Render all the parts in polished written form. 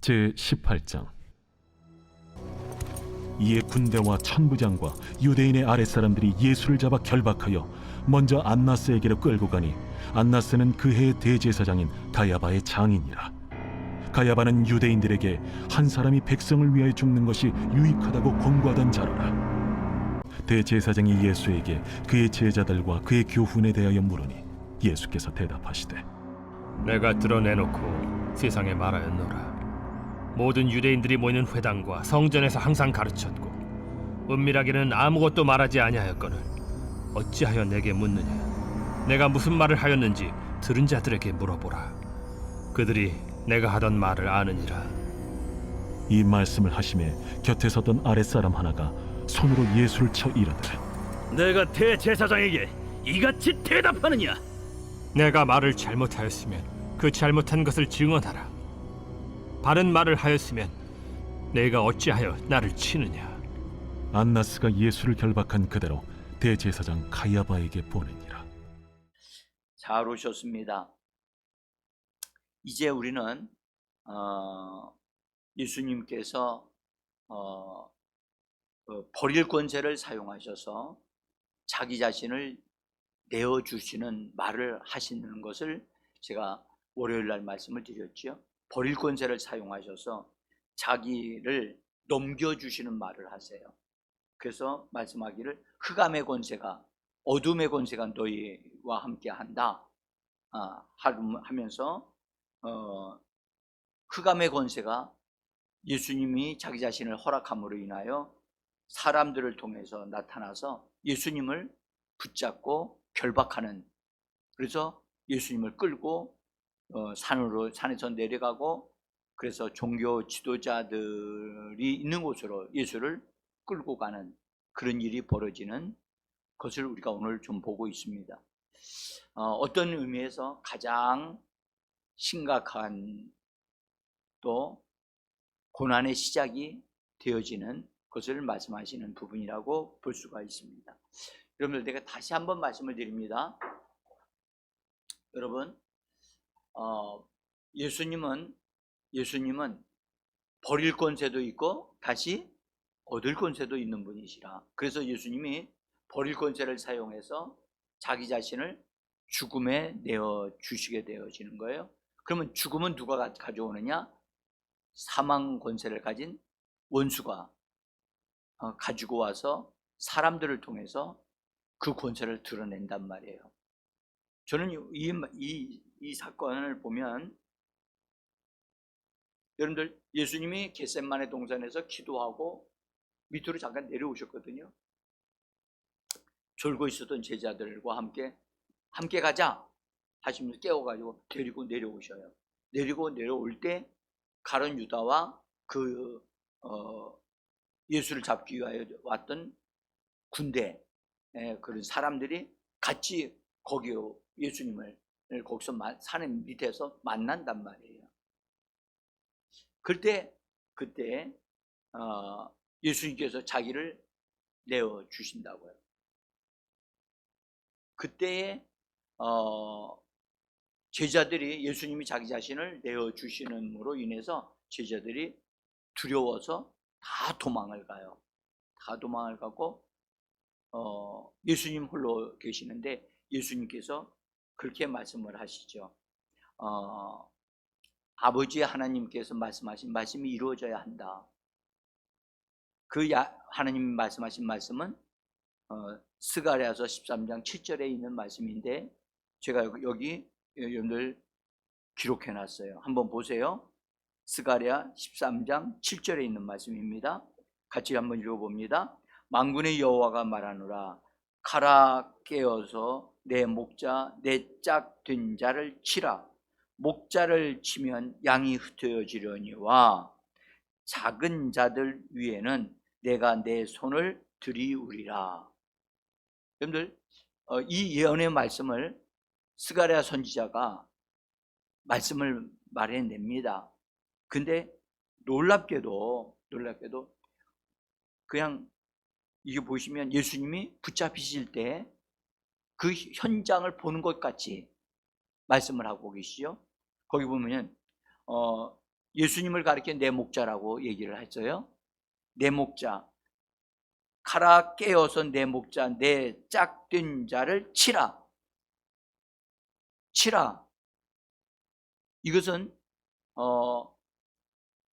제18장. 이에 군대와 천부장과 유대인의 아랫사람들이 예수를 잡아 결박하여 먼저 안나스에게로 끌고 가니, 안나스는 그 해의 대제사장인 가야바의 장인이라. 가야바는 유대인들에게 한 사람이 백성을 위하여 죽는 것이 유익하다고 권고하던 자로라. 대제사장이 예수에게 그의 제자들과 그의 교훈에 대하여 물으니, 예수께서 대답하시되, 내가 드러내놓고 세상에 말하였노라. 모든 유대인들이 모이는 회당과 성전에서 항상 가르쳤고, 은밀하게는 아무것도 말하지 아니하였거늘 어찌하여 내게 묻느냐? 내가 무슨 말을 하였는지 들은 자들에게 물어보라. 그들이 내가 하던 말을 아느니라. 이 말씀을 하심에 곁에 섰던 아랫사람 하나가 손으로 예수를 쳐 이르되, 내가 대제사장에게 이같이 대답하느냐? 내가 말을 잘못하였으면 그 잘못한 것을 증언하라. 바른 말을 하였으면 내가 어찌하여 나를 치느냐? 안나스가 예수를 결박한 그대로 대제사장 가야바에게 보내니라. 잘 오셨습니다. 이제 우리는 예수님께서 버릴 권세를 사용하셔서 자기 자신을 내어주시는 말을 하시는 것을 제가 월요일 날 말씀을 드렸죠. 버릴 권세를 사용하셔서 자기를 넘겨주시는 말을 하세요. 그래서 말씀하기를 흑암의 권세가, 어둠의 권세가 너희와 함께 한다 하면서 흑암의 권세가 예수님이 자기 자신을 허락함으로 인하여 사람들을 통해서 나타나서 예수님을 붙잡고 결박하는, 그래서 예수님을 끌고 산에서 내려가고, 그래서 종교 지도자들이 있는 곳으로 예수를 끌고 가는 그런 일이 벌어지는 것을 우리가 오늘 좀 보고 있습니다. 어떤 의미에서 가장 심각한 또 고난의 시작이 되어지는 것을 말씀하시는 부분이라고 볼 수가 있습니다. 여러분들, 제가 다시 한번 말씀을 드립니다. 여러분, 예수님은 버릴 권세도 있고 다시 얻을 권세도 있는 분이시라. 그래서 예수님이 버릴 권세를 사용해서 자기 자신을 죽음에 내어 주시게 되어지는 거예요. 그러면 죽음은 누가 가져오느냐? 사망 권세를 가진 원수가 가지고 와서 사람들을 통해서 그 권세를 드러낸단 말이에요. 저는 이 사건을 보면, 여러분들, 예수님이 겟세마네 동산에서 기도하고 밑으로 잠깐 내려오셨거든요. 졸고 있었던 제자들과 함께 가자 하시면서 깨워가지고 데리고 내려오셔요. 데리고 내려올 때 가룟 유다와 그 예수를 잡기 위하여 왔던 군대, 그런 사람들이 같이 거기 예수님을 거기서 산 밑에서 만난단 말이에요. 그때 예수님께서 자기를 내어 주신다고요. 그때에 제자들이, 예수님이 자기 자신을 내어 주시는으로 인해서 제자들이 두려워서 다 도망을 가요. 다 도망을 가고 예수님 홀로 계시는데 예수님께서 그렇게 말씀을 하시죠. 아버지 하나님께서 말씀하신 말씀이 이루어져야 한다. 하나님이 말씀하신 말씀은 스가랴서 13장 7절에 있는 말씀인데, 제가 여기 여러분들 기록해 놨어요. 한번 보세요. 스가랴 13장 7절에 있는 말씀입니다. 같이 한번 읽어봅니다. 만군의 여호와가 말하노라. 가라, 깨어서 내 목자, 내 짝 된 자를 치라. 목자를 치면 양이 흩어지려니와 작은 자들 위에는 내가 내 손을 들이우리라. 여러분들, 이 예언의 말씀을 스가랴 선지자가 말씀을 말해냅니다. 근데 놀랍게도 그냥 이게 보시면 예수님이 붙잡히실 때 그 현장을 보는 것 같이 말씀을 하고 계시죠. 거기 보면 예수님을 가리켜 내 목자라고 얘기를 했어요. 내 목자, 가라 깨어서 내 목자, 내 짝된 자를 치라. 치라. 이것은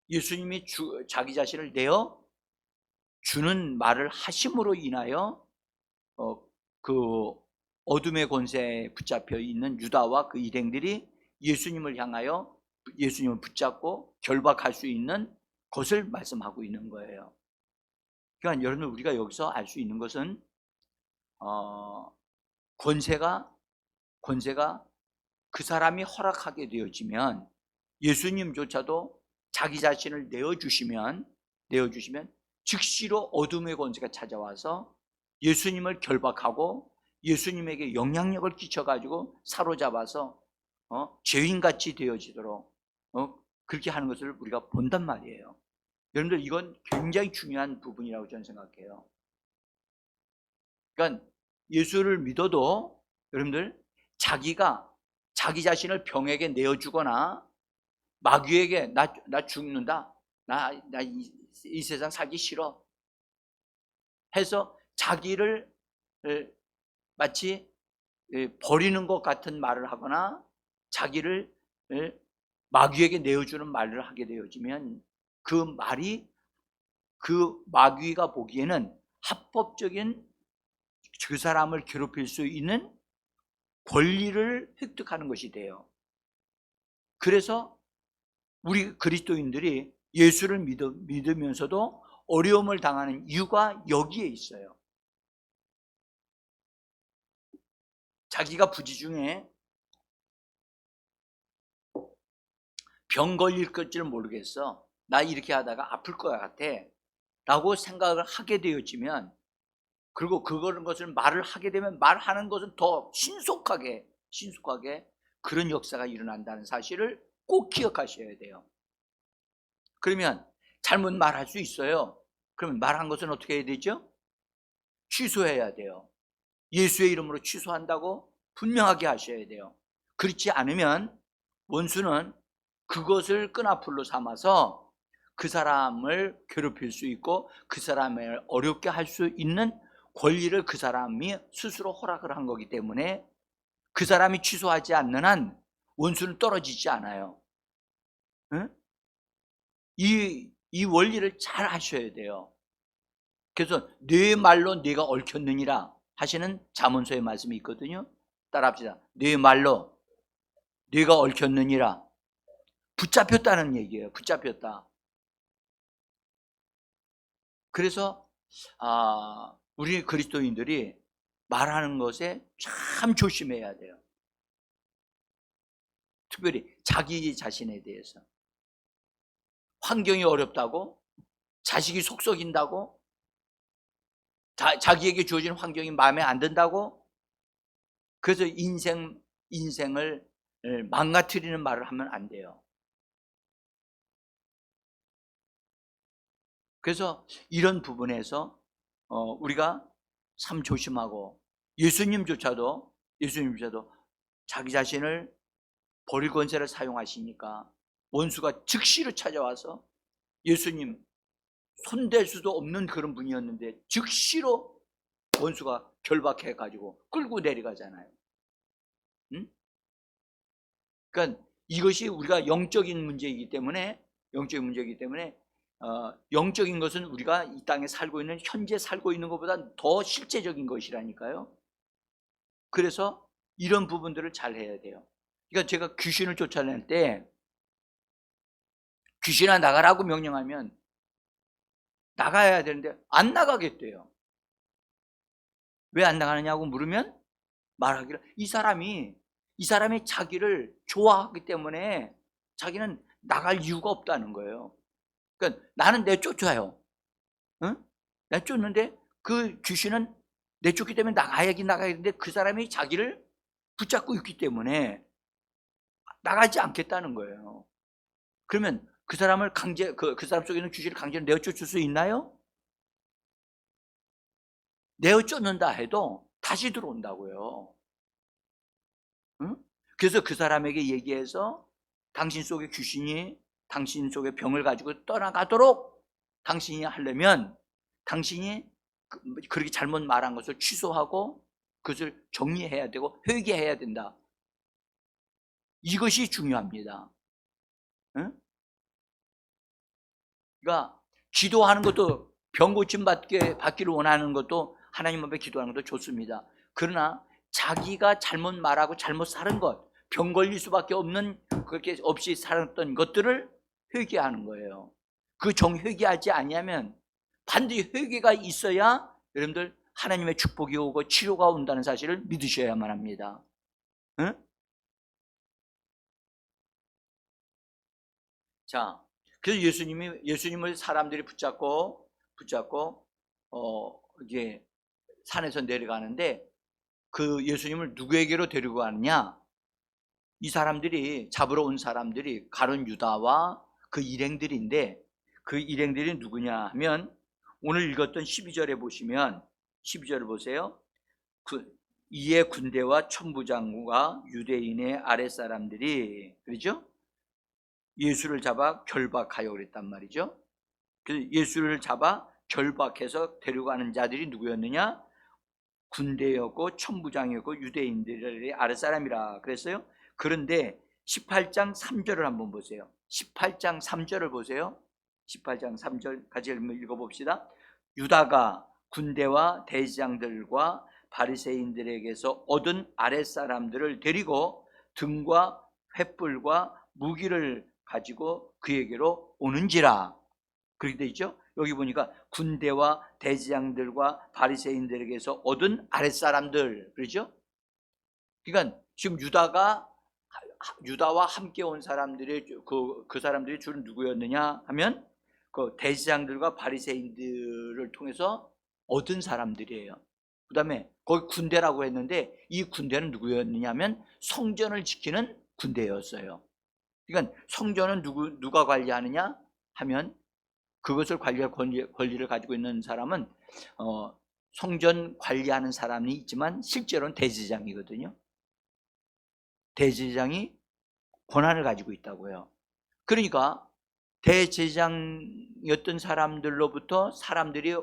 예수님이 자기 자신을 내어 주는 말을 하심으로 인하여 그 어둠의 권세에 붙잡혀 있는 유다와 그 일행들이 예수님을 향하여 예수님을 붙잡고 결박할 수 있는 것을 말씀하고 있는 거예요. 그러니까 여러분, 우리가 여기서 알 수 있는 것은 권세가 그 사람이 허락하게 되어지면, 예수님조차도 자기 자신을 내어주시면 즉시로 어둠의 권세가 찾아와서 예수님을 결박하고 예수님에게 영향력을 끼쳐가지고 사로잡아서 죄인같이 되어지도록 그렇게 하는 것을 우리가 본단 말이에요. 여러분들, 이건 굉장히 중요한 부분이라고 저는 생각해요. 그러니까 예수를 믿어도 여러분들, 자기가 자기 자신을 병에게 내어주거나 마귀에게 나 죽는다, 나 이 세상 살기 싫어 해서 자기를 마치 버리는 것 같은 말을 하거나 자기를 마귀에게 내어주는 말을 하게 되어지면, 그 말이 그 마귀가 보기에는 합법적인 그 사람을 괴롭힐 수 있는 권리를 획득하는 것이 돼요. 그래서 우리 그리스도인들이 예수를 믿으면서도 어려움을 당하는 이유가 여기에 있어요. 자기가 부지 중에 병 걸릴 것지는 모르겠어, 나 이렇게 하다가 아플 것 같아 라고 생각을 하게 되어지면, 그리고 것을 말을 하게 되면 말하는 것은 더 신속하게 그런 역사가 일어난다는 사실을 꼭 기억하셔야 돼요. 그러면 잘못 말할 수 있어요. 그러면 말한 것은 어떻게 해야 되죠? 취소해야 돼요. 예수의 이름으로 취소한다고 분명하게 하셔야 돼요. 그렇지 않으면 원수는 그것을 끈앞풀로 삼아서 그 사람을 괴롭힐 수 있고 그 사람을 어렵게 할 수 있는 권리를 그 사람이 스스로 허락을 한 거기 때문에, 그 사람이 취소하지 않는 한 원수는 떨어지지 않아요. 응? 이 원리를 잘 아셔야 돼요. 그래서 내 말로 네가 얽혔느니라 하시는 잠언서의 말씀이 있거든요. 따라합시다. 내 말로 네가 얽혔느니라. 붙잡혔다는 얘기예요. 붙잡혔다. 그래서 우리 그리스도인들이 말하는 것에 참 조심해야 돼요. 특별히 자기 자신에 대해서. 환경이 어렵다고, 자식이 속썩인다고, 자기에게 주어진 환경이 마음에 안 든다고, 그래서 인생을 망가뜨리는 말을 하면 안 돼요. 그래서 이런 부분에서 우리가 참 조심하고, 예수님조차도 자기 자신을 버릴 권세를 사용하시니까 원수가 즉시로 찾아와서, 예수님 손댈 수도 없는 그런 분이었는데 즉시로 원수가 결박해가지고 끌고 내려가잖아요. 응? 그러니까 이것이 우리가 영적인 문제이기 때문에 영적인 것은 우리가 이 땅에 현재 살고 있는 것보다 더 실제적인 것이라니까요. 그래서 이런 부분들을 잘 해야 돼요. 그러니까 제가 귀신을 쫓아낼 때, 귀신아 나가라고 명령하면 나가야 되는데 안 나가겠대요. 왜 안 나가느냐고 물으면 말하기를, 이 사람이 자기를 좋아하기 때문에 자기는 나갈 이유가 없다는 거예요. 그러니까 나는 내쫓아요. 응? 내쫓는데 그 귀신은 내쫓기 때문에 나가야 되는데, 그 사람이 자기를 붙잡고 있기 때문에 나가지 않겠다는 거예요. 그러면 그 사람을 그 사람 속에 있는 귀신을 강제로 내어쫓을 수 있나요? 내어쫓는다 해도 다시 들어온다고요. 응? 그래서 그 사람에게 얘기해서 당신 속에 귀신이 당신 속에 병을 가지고 떠나가도록 당신이 하려면 당신이 그렇게 잘못 말한 것을 취소하고 그것을 정리해야 되고 회개해야 된다. 이것이 중요합니다. 응? 그러니까 기도하는 것도 병 고침 받기를 원하는 것도 하나님 앞에 기도하는 것도 좋습니다. 그러나 자기가 잘못 말하고 잘못 살은 것, 병 걸릴 수밖에 없는 그렇게 없이 살았던 것들을 회개하는 거예요. 그 회개하지 아니하면 반드시 회개가 있어야 여러분들 하나님의 축복이 오고 치료가 온다는 사실을 믿으셔야만 합니다. 응? 자, 그래서 예수님을 사람들이 붙잡고 이제 산에서 내려가는데 그 예수님을 누구에게로 데리고 가느냐? 이 사람들이 잡으러 온 사람들이 가룟 유다와 그 일행들인데 그 일행들이 누구냐 하면 오늘 읽었던 12절에 보시면 12절을 보세요. 이에 군대와 천부장과 유대인의 아랫사람들이 그렇죠? 예수를 잡아 결박하여 그랬단 말이죠. 그래서 예수를 잡아 결박해서 데려가는 자들이 누구였느냐? 군대였고 천부장이었고 유대인들의 아랫사람이라 그랬어요. 그런데 18장 3절을 한번 보세요. 18장 3절을 보세요. 18장 3절 같이 읽어봅시다. 유다가 군대와 대지장들과 바리새인들에게서 얻은 아랫사람들을 데리고 등과 횃불과 무기를 가지고 그에게로 오는지라. 그렇게 돼 있죠. 여기 보니까 군대와 대지장들과 바리새인들에게서 얻은 아랫사람들, 그렇죠? 그러니까 지금 유다와 함께 온 사람들이 그 사람들이 주로 누구였느냐 하면 그 대지장들과 바리새인들을 통해서 얻은 사람들이에요. 그 다음에 거기 군대라고 했는데 이 군대는 누구였느냐면 성전을 지키는 군대였어요. 그러니까 성전은 누가 관리하느냐 하면 그것을 관리할 권리를 가지고 있는 사람은 성전 관리하는 사람이 있지만 실제로는 대제사장이거든요. 대제사장이 권한을 가지고 있다고요. 그러니까 대제사장이었던 사람들로부터 사람들이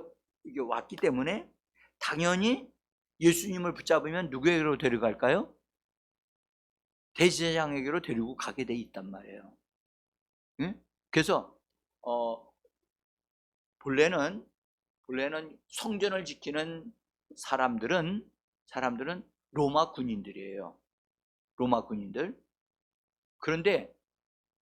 이게 왔기 때문에 당연히 예수님을 붙잡으면 누구에게로 데려갈까요? 대제사장에게로 데리고 가게 돼 있단 말이에요. 응? 그래서 본래는 성전을 지키는 사람들은 로마 군인들이에요. 로마 군인들. 그런데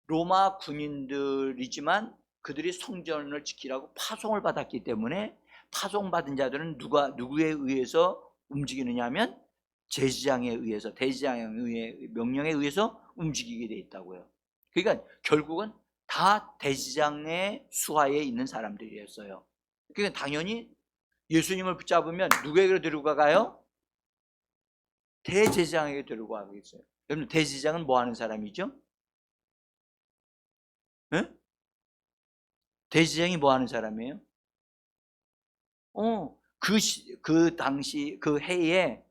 로마 군인들이지만 그들이 성전을 지키라고 파송을 받았기 때문에 파송받은 자들은 누구에 의해서 움직이느냐 하면 제사장에 의해서, 대제사장의 명령에 의해서 움직이게 돼 있다고요. 그러니까 결국은 다 대제사장의 수하에 있는 사람들이었어요. 그러니까 당연히 예수님을 붙잡으면 누구에게로 데리고 가요? 대제사장에게 데리고 가겠어요. 여러분 대제사장은 뭐 하는 사람이죠? 네? 대제사장이 뭐 하는 사람이에요? 그 당시 그 해에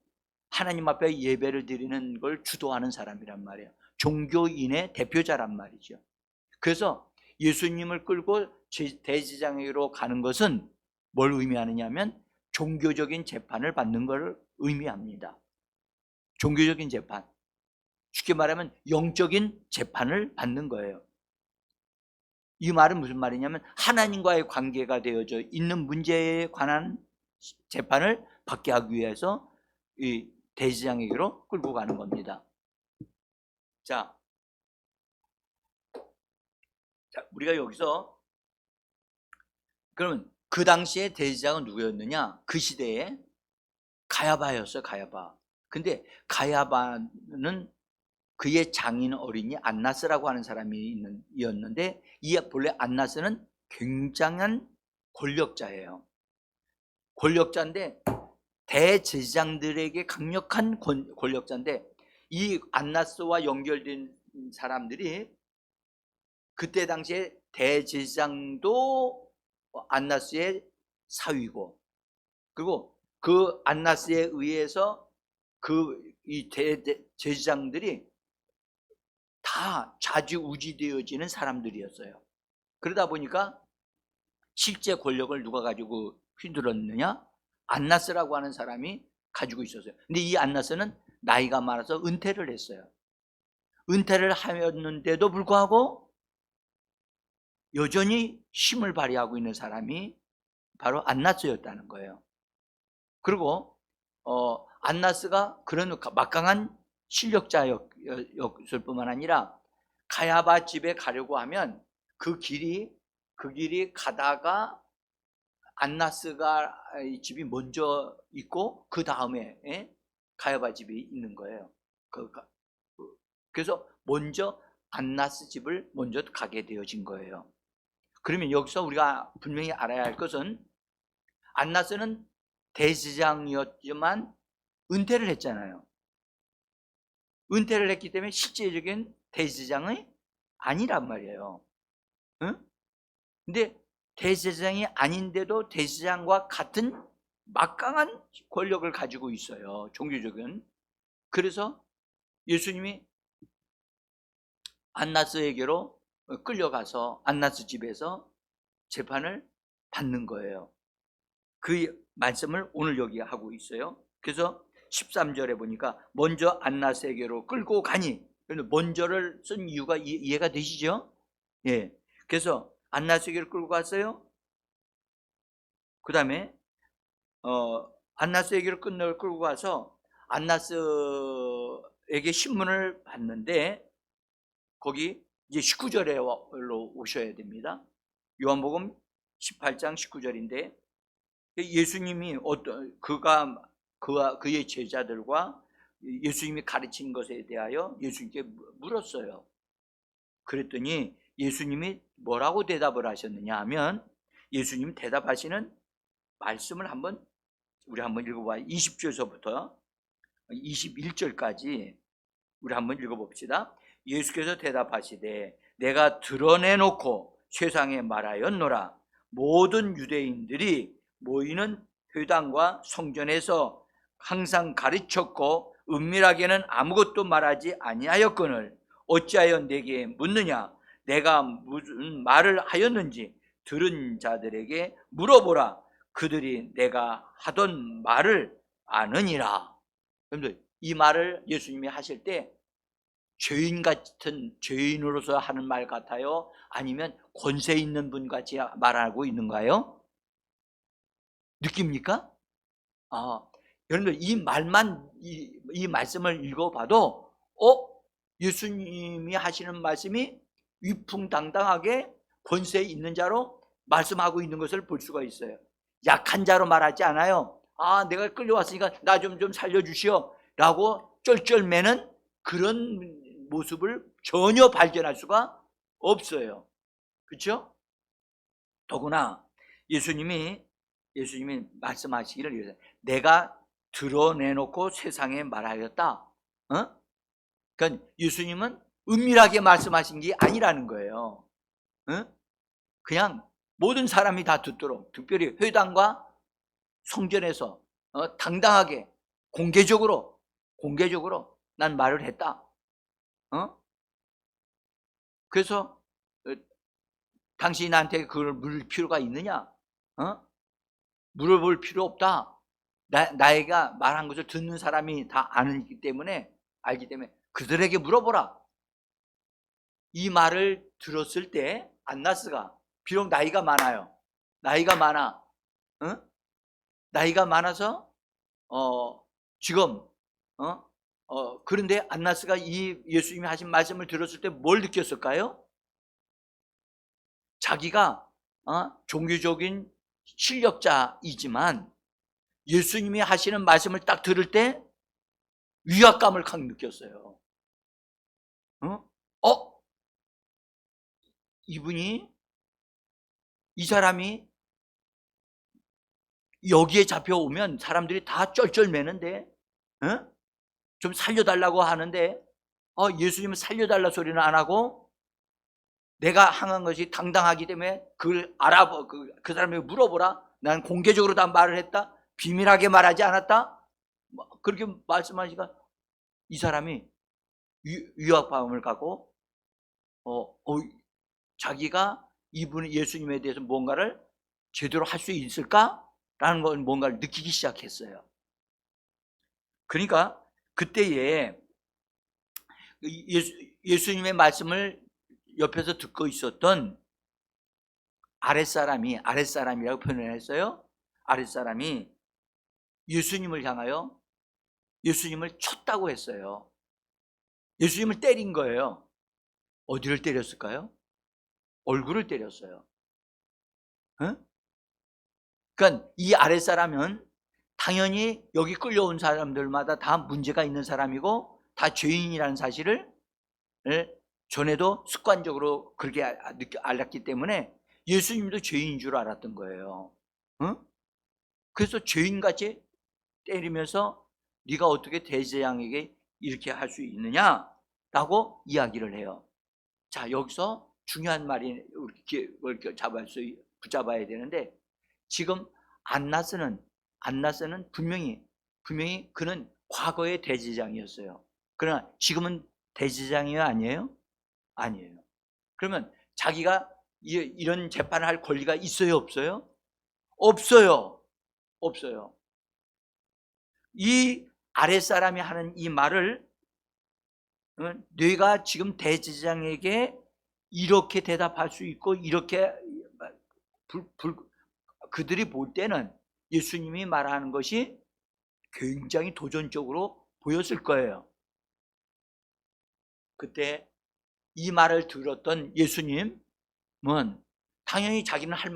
하나님 앞에 예배를 드리는 걸 주도하는 사람이란 말이에요. 종교인의 대표자란 말이죠. 그래서 예수님을 끌고 대제사장에게로 가는 것은 뭘 의미하느냐면 종교적인 재판을 받는 걸 의미합니다. 종교적인 재판. 쉽게 말하면 영적인 재판을 받는 거예요. 이 말은 무슨 말이냐면 하나님과의 관계가 되어져 있는 문제에 관한 재판을 받게 하기 위해서 이 대제사장에게로 끌고 가는 겁니다. 자, 우리가 여기서 그러면 그 당시에 대제사장은 누구였느냐? 그 시대에 가야바였어요. 가야바. 근데 가야바는 그의 장인 어린이 안나스라고 하는 사람이었는데 이 본래 안나스는 굉장한 권력자예요. 권력자인데 대제사장들에게 강력한 권력자인데 이 안나스와 연결된 사람들이 그때 당시에 대제사장도 안나스의 사위고 그리고 그 안나스에 의해서 이 제사장들이 다 다 좌지우지되어지는 사람들이었어요. 그러다 보니까 실제 권력을 누가 가지고 휘둘렀느냐? 안나스라고 하는 사람이 가지고 있었어요. 근데 이 안나스는 나이가 많아서 은퇴를 했어요. 은퇴를 하였는데도 불구하고 여전히 힘을 발휘하고 있는 사람이 바로 안나스였다는 거예요. 그리고 안나스가 그런 막강한 실력자였을 뿐만 아니라 가야바 집에 가려고 하면 그 길이 가다가 안나스가 집이 먼저 있고 그 다음에 가야바 집이 있는 거예요. 그래서 먼저 안나스 집을 먼저 가게 되어진 거예요. 그러면 여기서 우리가 분명히 알아야 할 것은 안나스는 대제사장이었지만 은퇴를 했잖아요. 은퇴를 했기 때문에 실제적인 대제사장이 아니란 말이에요. 응? 근데 대제사장이 아닌데도 대제사장과 같은 막강한 권력을 가지고 있어요. 종교적인. 그래서 예수님이 안나스에게로 끌려가서 안나스 집에서 재판을 받는 거예요. 그 말씀을 오늘 여기 하고 있어요. 그래서 13절에 보니까 먼저 안나스에게로 끌고 가니, 먼저를 쓴 이유가 이해가 되시죠? 예. 그래서 안나스에게로 끌고 갔어요. 그 다음에 안나스에게로 끌고 가서 안나스에게 신문을 받는데, 거기 이제 19절에 오셔야 됩니다. 요한복음 18장 19절인데 예수님이 그의 제자들과 예수님이 가르친 것에 대하여 예수님께 물었어요. 그랬더니 예수님이 뭐라고 대답을 하셨느냐 하면, 예수님 대답하시는 말씀을 우리 한번 읽어봐요. 20절서부터 21절까지 우리 한번 읽어봅시다. 예수께서 대답하시되 내가 드러내놓고 세상에 말하였노라. 모든 유대인들이 모이는 회당과 성전에서 항상 가르쳤고 은밀하게는 아무것도 말하지 아니하였거늘 어찌하여 내게 묻느냐? 내가 무슨 말을 하였는지 들은 자들에게 물어보라. 그들이 내가 하던 말을 아느니라. 여러분들, 이 말을 예수님이 하실 때 죄인 같은, 죄인으로서 하는 말 같아요? 아니면 권세 있는 분 같이 말하고 있는가요? 느낍니까? 여러분들, 이 말씀을 읽어봐도 예수님이 하시는 말씀이 위풍당당하게 권세 있는 자로 말씀하고 있는 것을 볼 수가 있어요. 약한 자로 말하지 않아요. 내가 끌려왔으니까 나 좀 살려주시오 라고 쩔쩔매는 그런 모습을 전혀 발견할 수가 없어요. 그렇죠? 더구나 예수님이 말씀하시기를 내가 드러내놓고 세상에 말하였다. 그러니까 예수님은 은밀하게 말씀하신 게 아니라는 거예요. 그냥 모든 사람이 다 듣도록, 특별히 회당과 성전에서 당당하게 공개적으로 난 말을 했다. 그래서 당신이 나한테 그걸 물을 필요가 있느냐? 물어볼 필요 없다. 나이가 말한 것을 듣는 사람이 다 알기 때문에 그들에게 물어보라. 이 말을 들었을 때 안나스가 비록 나이가 많아요. 나이가 많아서 지금 그런데 안나스가 이 예수님이 하신 말씀을 들었을 때 뭘 느꼈을까요? 자기가 종교적인 실력자이지만 예수님이 하시는 말씀을 딱 들을 때 위압감을 확 느꼈어요. 이 사람이 여기에 잡혀오면 사람들이 다 쩔쩔매는데 좀 살려달라고 하는데 예수님은 살려달라 소리는 안 하고 내가 향한 것이 당당하기 때문에 그걸 알아보, 그 사람에게 물어보라. 난 공개적으로 다 말을 했다. 비밀하게 말하지 않았다. 그렇게 말씀하시니까 이 사람이 위압감을 갖고 자기가 이분 예수님에 대해서 뭔가를 제대로 할 수 있을까라는 걸 뭔가를 느끼기 시작했어요. 그러니까 그때에 예수님의 말씀을 옆에서 듣고 있었던 아랫사람이라고 표현을 했어요. 아랫사람이 예수님을 향하여 예수님을 쳤다고 했어요. 예수님을 때린 거예요. 어디를 때렸을까요? 얼굴을 때렸어요. 응? 그러니까 이 아랫사람은 당연히 여기 끌려온 사람들마다 다 문제가 있는 사람이고 다 죄인이라는 사실을 전에도 습관적으로 그렇게 알았기 때문에 예수님도 죄인인 줄 알았던 거예요. 응? 그래서 죄인같이 때리면서 네가 어떻게 대제사장에게 이렇게 할 수 있느냐라고 이야기를 해요. 자, 여기서 중요한 말이 붙잡아야 되는데, 지금 안나스는 분명히 그는 과거의 대제사장이었어요. 그러나 지금은 대제사장이에요, 아니에요? 아니에요. 그러면 자기가 이런 재판을 할 권리가 있어요, 없어요? 없어요. 이 아랫사람이 하는 이 말을 네가 지금 대제사장에게 이렇게 대답할 수 있고 이렇게 그들이 볼 때는 예수님이 말하는 것이 굉장히 도전적으로 보였을 거예요. 그때 이 말을 들었던 예수님은 당연히 자기는 할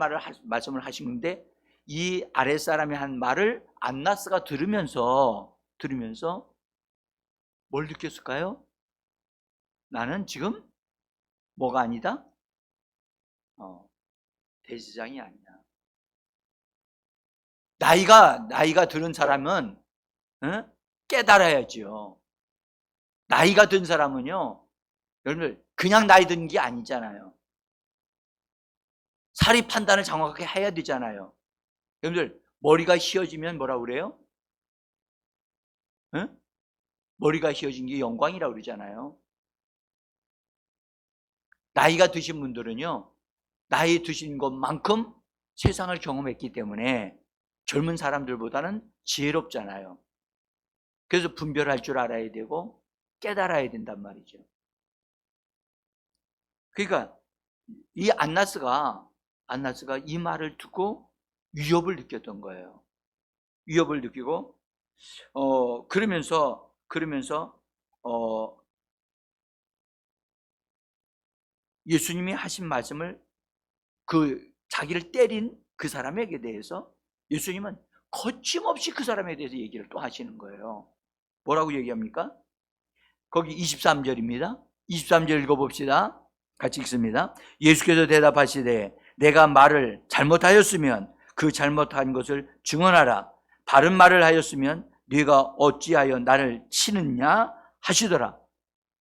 말씀을 하시는데, 이 아랫사람이 한 말을 안나스가 들으면서 뭘 느꼈을까요? 나는 지금 뭐가 아니다? 대제사장이 아니야. 나이가 들은 사람은 깨달아야지요. 나이가 든 사람은요, 여러분들 그냥 나이 든 게 아니잖아요. 사리 판단을 정확하게 해야 되잖아요. 여러분들 머리가 휘어지면 뭐라고 그래요? 머리가 휘어진 게 영광이라고 그러잖아요. 나이가 드신 분들은요, 나이 드신 것만큼 세상을 경험했기 때문에 젊은 사람들보다는 지혜롭잖아요. 그래서 분별할 줄 알아야 되고 깨달아야 된단 말이죠. 그러니까 이 안나스가 이 말을 듣고 위협을 느꼈던 거예요. 위협을 느끼고 그러면서 예수님이 하신 말씀을 자기를 때린 그 사람에게 대해서 예수님은 거침없이 그 사람에 대해서 얘기를 또 하시는 거예요. 뭐라고 얘기합니까? 거기 23절입니다. 23절 읽어봅시다. 같이 읽습니다. 예수께서 대답하시되 내가 말을 잘못하였으면 그 잘못한 것을 증언하라. 바른 말을 하였으면 네가 어찌하여 나를 치느냐 하시더라.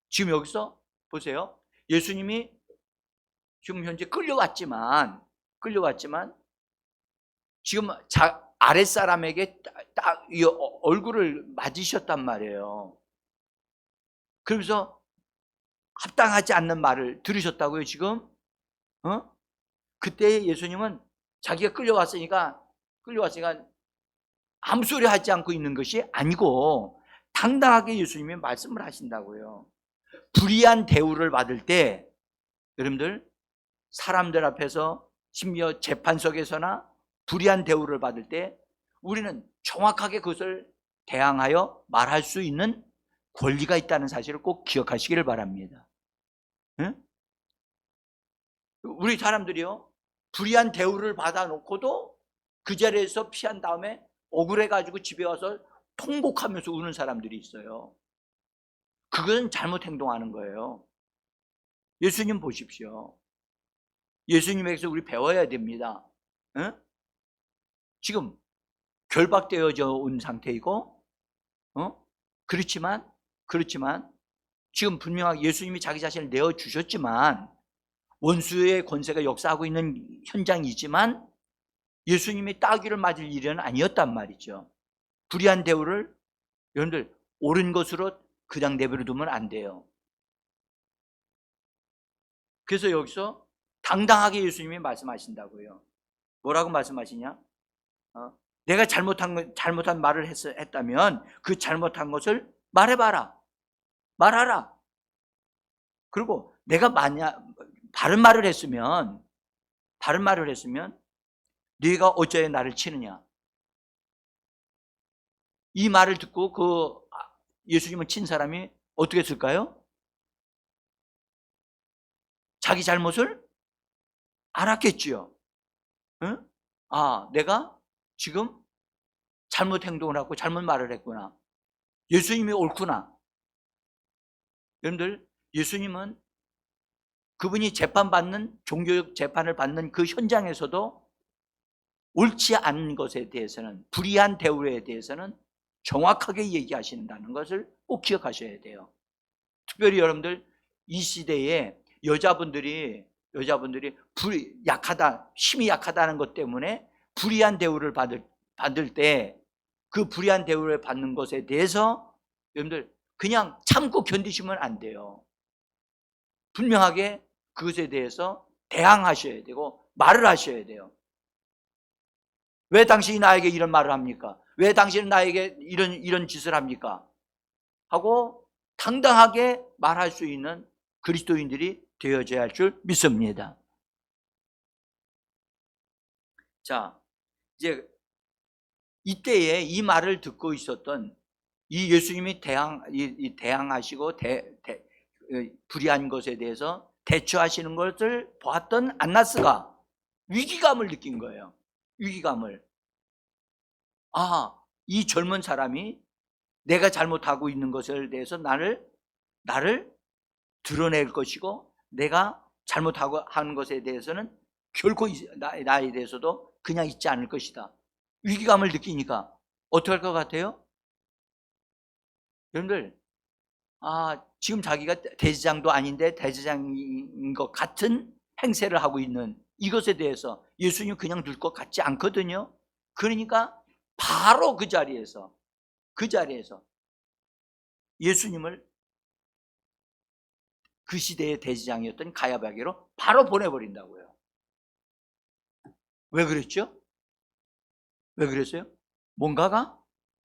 지금 여기서 보세요. 예수님이 지금 현재 끌려왔지만 지금 아랫사람에게 딱 이 얼굴을 맞으셨단 말이에요. 그러면서 합당하지 않는 말을 들으셨다고요, 지금? 그때 예수님은 자기가 끌려왔으니까 아무 소리 하지 않고 있는 것이 아니고 당당하게 예수님이 말씀을 하신다고요. 불의한 대우를 받을 때, 여러분들 사람들 앞에서 심지어 재판석에서나 불의한 대우를 받을 때 우리는 정확하게 그것을 대항하여 말할 수 있는 권리가 있다는 사실을 꼭 기억하시기를 바랍니다. 응? 우리 사람들이요, 불의한 대우를 받아놓고도 그 자리에서 피한 다음에 억울해가지고 집에 와서 통곡하면서 우는 사람들이 있어요. 그건 잘못 행동하는 거예요. 예수님 보십시오. 예수님에게서 우리 배워야 됩니다. 응? 지금 결박되어져 온 상태이고, 그렇지만 지금 분명하게 예수님이 자기 자신을 내어주셨지만, 원수의 권세가 역사하고 있는 현장이지만 예수님이 따귀를 맞을 일은 아니었단 말이죠. 불의한 대우를 여러분들 옳은 것으로 그냥 내버려 두면 안 돼요. 그래서 여기서 당당하게 예수님이 말씀하신다고요. 뭐라고 말씀하시냐? 내가 잘못한 말을 했다면 그 잘못한 것을 말해봐라. 말하라. 그리고 내가 만약 바른 말을 했으면 네가 어째 나를 치느냐? 이 말을 듣고 그 예수님을 친 사람이 어떻게 했을까요? 자기 잘못을 알았겠지요. 응? 아, 내가 지금 잘못 행동을 하고 잘못 말을 했구나. 예수님이 옳구나. 여러분들, 예수님은 그분이 재판받는, 종교적 재판을 받는 그 현장에서도 옳지 않은 것에 대해서는, 불의한 대우에 대해서는 정확하게 얘기하신다는 것을 꼭 기억하셔야 돼요. 특별히 여러분들, 이 시대에 여자분들이 힘이 약하다는 것 때문에 불의한 대우를 받을 때 그 불의한 대우를 받는 것에 대해서 여러분들 그냥 참고 견디시면 안 돼요. 분명하게 그것에 대해서 대항하셔야 되고 말을 하셔야 돼요. 왜 당신이 나에게 이런 말을 합니까? 왜 당신은 나에게 이런 짓을 합니까? 하고 당당하게 말할 수 있는 그리스도인들이 되어져야 할 줄 믿습니다. 자, 이제 이때에 이 말을 듣고 있었던 이 예수님이 대항하시고 불의한 것에 대해서 대처하시는 것을 보았던 안나스가 위기감을 느낀 거예요. 위기감을. 아, 이 젊은 사람이 내가 잘못하고 있는 것에 대해서 나를 드러낼 것이고 내가 잘못하고 하는 것에 대해서는 결코 나에 대해서도 그냥 있지 않을 것이다. 위기감을 느끼니까 어떻게 할 것 같아요? 여러분들, 지금 자기가 대제장도 아닌데 대제장인 것 같은 행세를 하고 있는 이것에 대해서 예수님 그냥 둘 것 같지 않거든요. 그러니까 바로 그 자리에서 예수님을 그 시대의 대제장이었던 가야바에게로 바로 보내버린다고요. 왜 그랬죠? 왜 그랬어요? 뭔가가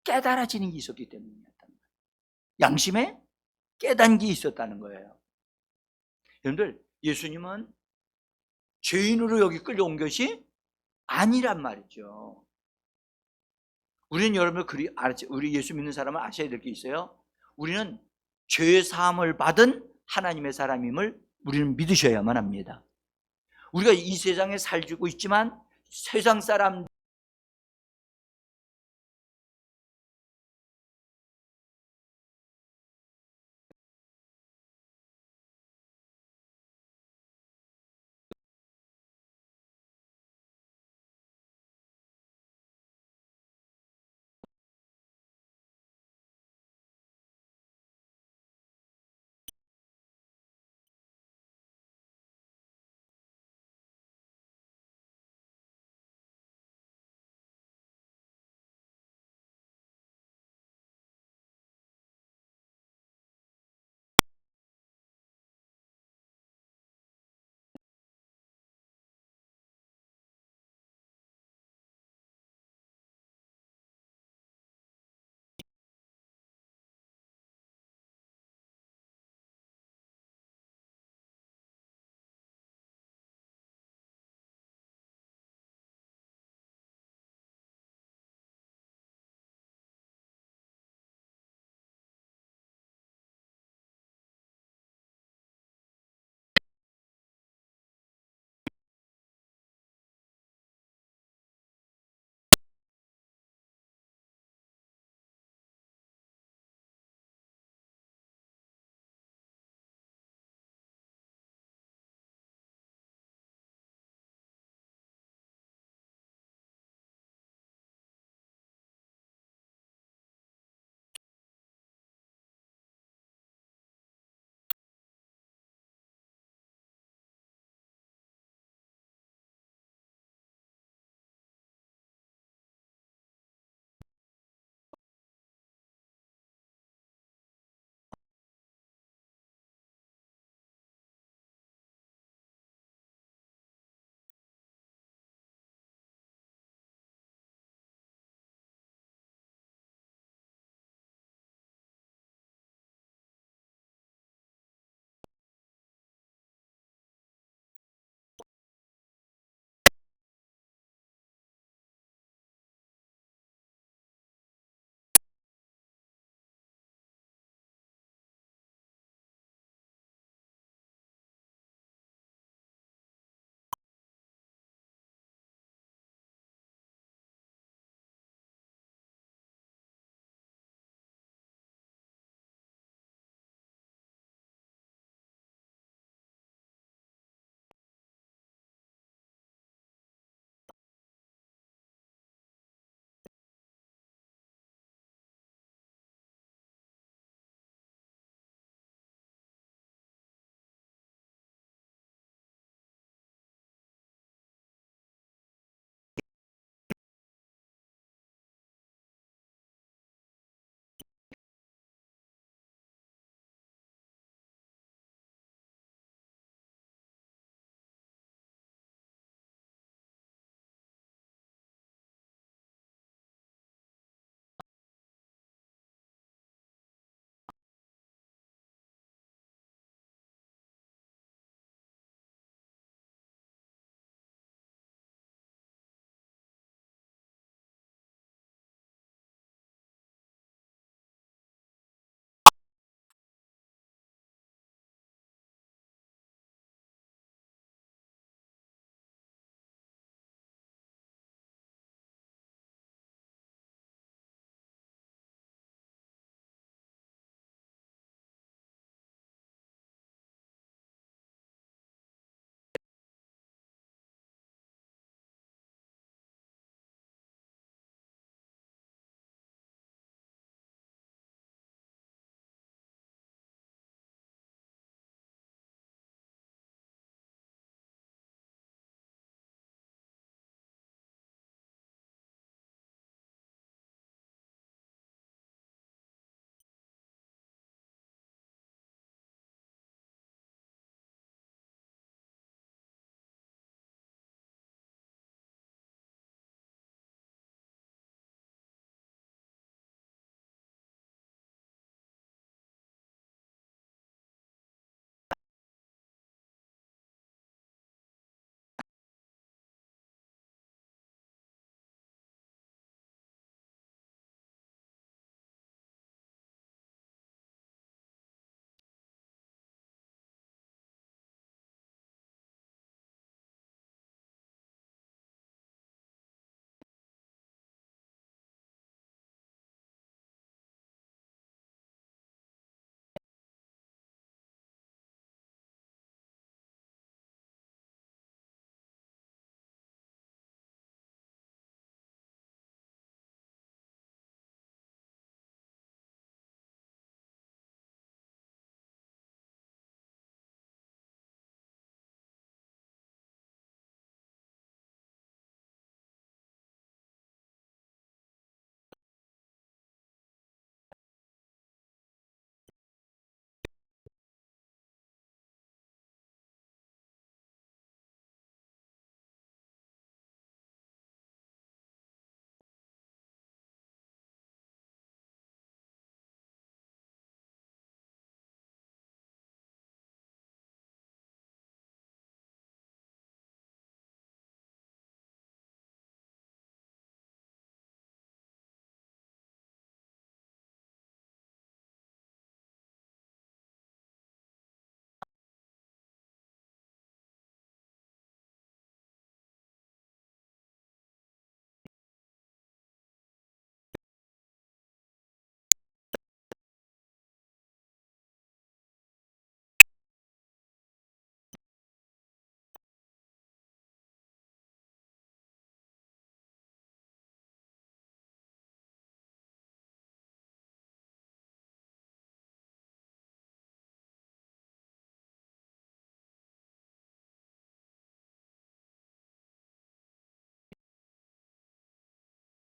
깨달아지는 게 있었기 때문이었단 말이에요. 양심에 깨닫는 게 있었다는 거예요. 여러분들, 예수님은 죄인으로 여기 끌려온 것이 아니란 말이죠. 우리는 여러분들 우리 예수 믿는 사람은 아셔야 될 게 있어요. 우리는 죄 사함을 받은 하나님의 사람임을 우리는 믿으셔야만 합니다. 우리가 이 세상에 살고 있지만 세상 사람